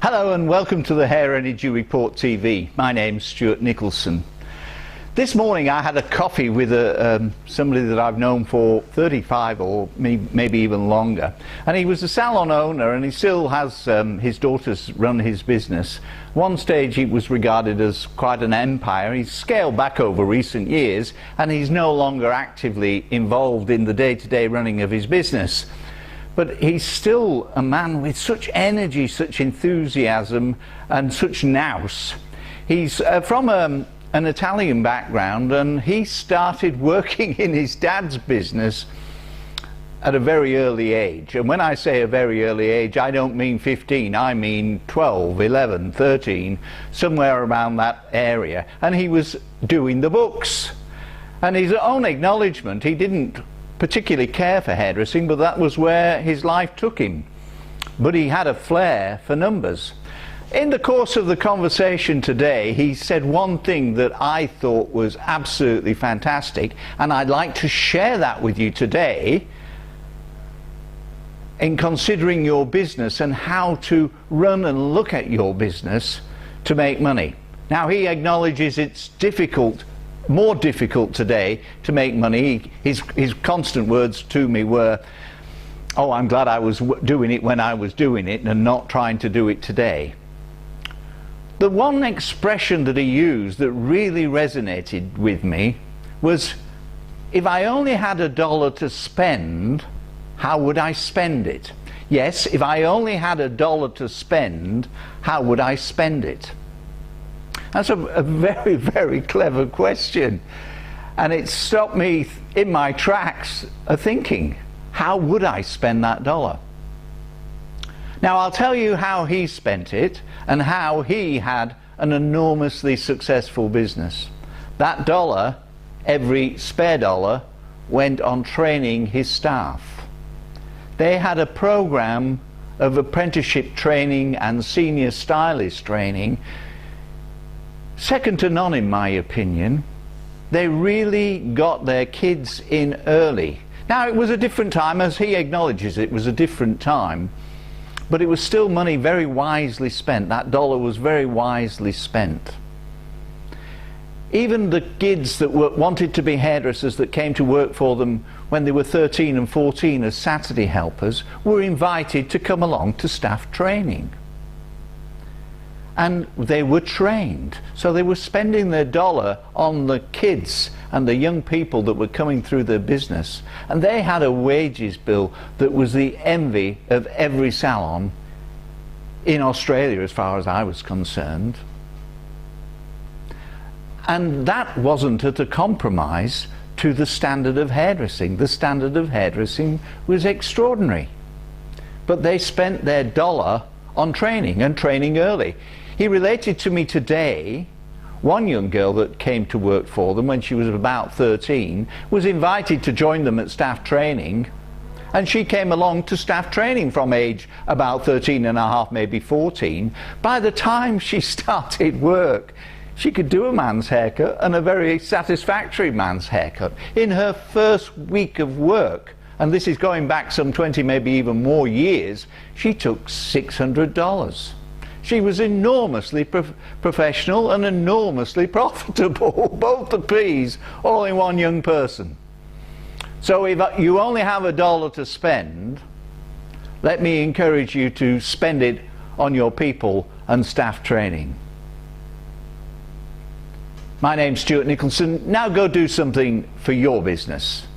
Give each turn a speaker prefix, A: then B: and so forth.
A: Hello and welcome to the Hair Energy Report TV. My name's Stuart Nicholson. This morning I had a coffee with somebody that I've known for 35 or maybe even longer, and he was a salon owner and he still has his daughters run his business. One stage he was regarded as quite an empire. He's scaled back over recent years and he's no longer actively involved in the day-to-day running of his business. But he's still a man with such energy, such enthusiasm and such nous. He's from an Italian background, and he started working in his dad's business at a very early age. And when I say a very early age, I don't mean 15, I mean 12, 11, 13, somewhere around that area. And he was doing the books. And his own acknowledgement, he didn't particularly care for hairdressing, but that was where his life took him. But he had a flair for numbers. In the course of the conversation today, he said one thing that I thought was absolutely fantastic, and I'd like to share that with you today in considering your business and how to run and look at your business to make money. Now, he acknowledges it's difficult, more difficult today to make money. His constant words to me were, "Oh, I'm glad I was doing it when I was doing it and not trying to do it today." The one expression that he used that really resonated with me was, "If I only had $1 to spend, how would I spend it?" Yes, if I only had $1 to spend, how would I spend it? That's a very, very clever question. And it stopped me in my tracks thinking, how would I spend that dollar? Now, I'll tell you how he spent it and how he had an enormously successful business. That dollar, every spare dollar, went on training his staff. They had a program of apprenticeship training and senior stylist training, second to none in my opinion. They really got their kids in early. Now, it was a different time, as he acknowledges it was a different time, but it was still money very wisely spent. That dollar was very wisely spent. Even the kids that wanted to be hairdressers that came to work for them when they were 13 and 14 as Saturday helpers were invited to come along to staff training. And they were trained, so they were spending their dollar on the kids and the young people that were coming through their business, and they had a wages bill that was the envy of every salon in Australia as far as I was concerned. And that wasn't at a compromise to the standard of hairdressing. The standard of hairdressing was extraordinary, but they spent their dollar on training, and training early. He related to me today, one young girl that came to work for them when she was about 13 was invited to join them at staff training, and she came along to staff training from age about 13 and a half, maybe 14. By the time she started work, she could do a man's haircut, and a very satisfactory man's haircut. In her first week of work, and this is going back some 20, maybe even more years, she took $600. She was enormously professional and enormously profitable, both the P's, all in one young person. So if you only have $1 to spend, let me encourage you to spend it on your people and staff training. My name's Stuart Nicholson. Now go do something for your business.